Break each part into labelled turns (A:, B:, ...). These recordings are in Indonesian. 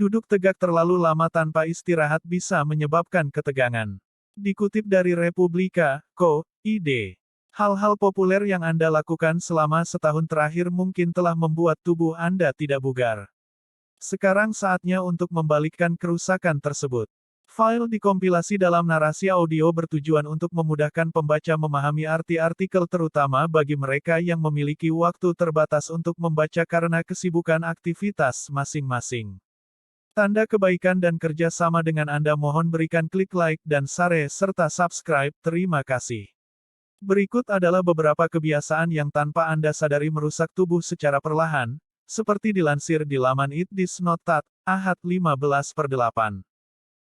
A: Duduk tegak terlalu lama tanpa istirahat bisa menyebabkan ketegangan. Dikutip dari Republika, Co.id. Hal-hal populer yang Anda lakukan selama setahun terakhir mungkin telah membuat tubuh Anda tidak bugar. Sekarang saatnya untuk membalikkan kerusakan tersebut. File dikompilasi dalam narasi audio bertujuan untuk memudahkan pembaca memahami arti artikel terutama bagi mereka yang memiliki waktu terbatas untuk membaca karena kesibukan aktivitas masing-masing. Tanda kebaikan dan kerja sama dengan Anda mohon berikan klik like dan share serta subscribe, terima kasih. Berikut adalah beberapa kebiasaan yang tanpa Anda sadari merusak tubuh secara perlahan, seperti dilansir di laman itdis.notat, Ahad 15/8.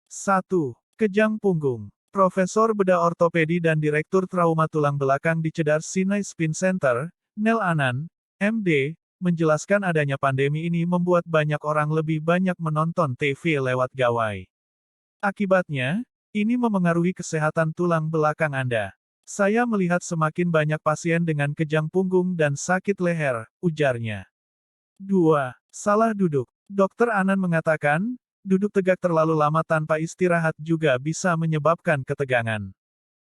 A: 1. Kejang punggung. Profesor bedah ortopedi dan Direktur Trauma Tulang Belakang di Cedar Sinai Spine Center, Neil Anand, MD, menjelaskan adanya pandemi ini membuat banyak orang lebih banyak menonton TV lewat gawai. Akibatnya, ini memengaruhi kesehatan tulang belakang Anda. Saya melihat semakin banyak pasien dengan kejang punggung dan sakit leher, ujarnya. 2. Salah duduk. Dr. Anand mengatakan, duduk tegak terlalu lama tanpa istirahat juga bisa menyebabkan ketegangan.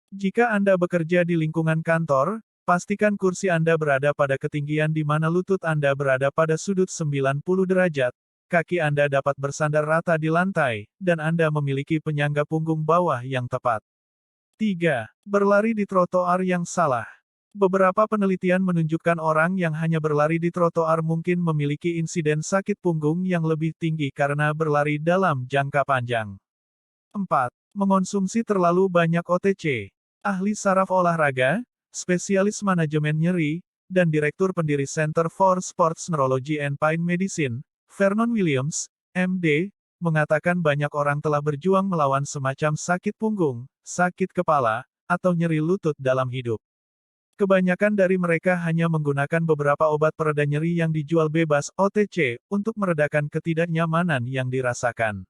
A: Jika Anda bekerja di lingkungan kantor, pastikan kursi Anda berada pada ketinggian di mana lutut Anda berada pada sudut 90 derajat, kaki Anda dapat bersandar rata di lantai, dan Anda memiliki penyangga punggung bawah yang tepat. 3. Berlari di trotoar yang salah. Beberapa penelitian menunjukkan orang yang hanya berlari di trotoar mungkin memiliki insiden sakit punggung yang lebih tinggi karena berlari dalam jangka panjang. 4. Mengonsumsi terlalu banyak OTC. Ahli saraf olahraga, spesialis manajemen nyeri, dan Direktur Pendiri Center for Sports Neurology and Pain Medicine, Vernon Williams, MD, mengatakan banyak orang telah berjuang melawan semacam sakit punggung, sakit kepala, atau nyeri lutut dalam hidup. Kebanyakan dari mereka hanya menggunakan beberapa obat pereda nyeri yang dijual bebas, OTC, untuk meredakan ketidaknyamanan yang dirasakan.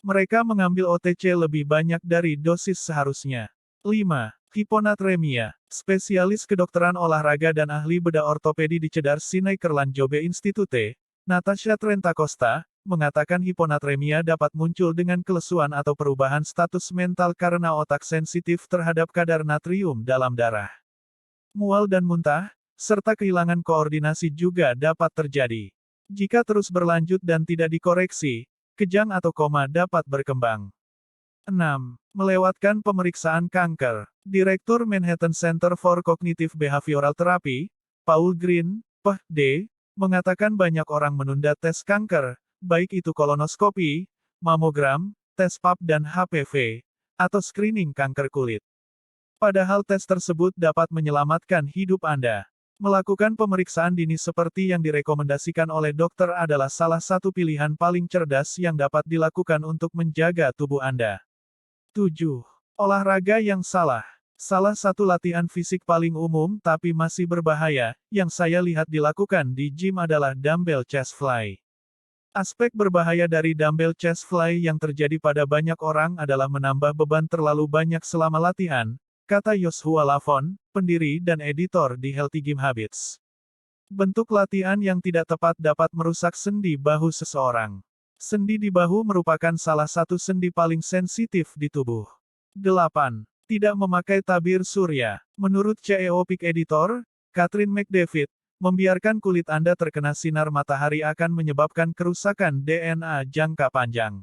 A: Mereka mengambil OTC lebih banyak dari dosis seharusnya. 5. Hiponatremia. Spesialis kedokteran olahraga dan ahli bedah ortopedi di Cedar Sinai Kerlanjobe Institute, Natasha Trentacosta, mengatakan hiponatremia dapat muncul dengan kelesuan atau perubahan status mental karena otak sensitif terhadap kadar natrium dalam darah. Mual dan muntah, serta kehilangan koordinasi juga dapat terjadi. Jika terus berlanjut dan tidak dikoreksi, kejang atau koma dapat berkembang. 6. Melewatkan pemeriksaan kanker. Direktur Manhattan Center for Cognitive Behavioral Therapy, Paul Green, Ph.D., mengatakan banyak orang menunda tes kanker, baik itu kolonoskopi, mamogram, tes pap dan HPV, atau screening kanker kulit. Padahal tes tersebut dapat menyelamatkan hidup Anda. Melakukan pemeriksaan dini seperti yang direkomendasikan oleh dokter adalah salah satu pilihan paling cerdas yang dapat dilakukan untuk menjaga tubuh Anda. 7. Olahraga yang salah. Salah satu latihan fisik paling umum tapi masih berbahaya, yang saya lihat dilakukan di gym adalah dumbbell chest fly. Aspek berbahaya dari dumbbell chest fly yang terjadi pada banyak orang adalah menambah beban terlalu banyak selama latihan, kata Joshua Lavon, pendiri dan editor di Healthy Gym Habits. Bentuk latihan yang tidak tepat dapat merusak sendi bahu seseorang. Sendi di bahu merupakan salah satu sendi paling sensitif di tubuh. 8. Tidak memakai tabir surya. Menurut CEO Peak Editor, Catherine McDavid, membiarkan kulit Anda terkena sinar matahari akan menyebabkan kerusakan DNA jangka panjang.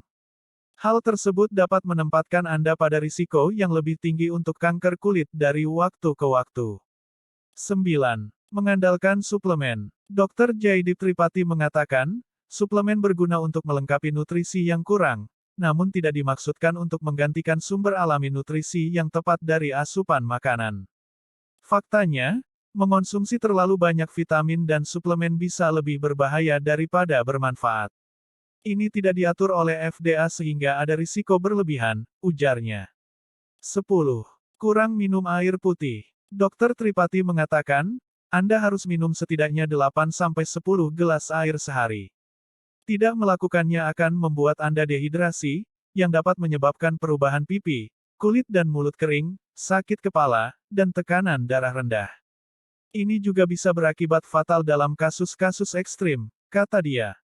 A: Hal tersebut dapat menempatkan Anda pada risiko yang lebih tinggi untuk kanker kulit dari waktu ke waktu. 9. Mengandalkan suplemen. Dr. Jaideep Tripathi mengatakan, suplemen berguna untuk melengkapi nutrisi yang kurang, namun tidak dimaksudkan untuk menggantikan sumber alami nutrisi yang tepat dari asupan makanan. Faktanya, mengonsumsi terlalu banyak vitamin dan suplemen bisa lebih berbahaya daripada bermanfaat. Ini tidak diatur oleh FDA sehingga ada risiko berlebihan, ujarnya. 10. Kurang minum air putih. Dr. Tripathi mengatakan, Anda harus minum setidaknya 8-10 gelas air sehari. Tidak melakukannya akan membuat Anda dehidrasi, yang dapat menyebabkan perubahan pipi, kulit dan mulut kering, sakit kepala, dan tekanan darah rendah. Ini juga bisa berakibat fatal dalam kasus-kasus ekstrim, kata dia.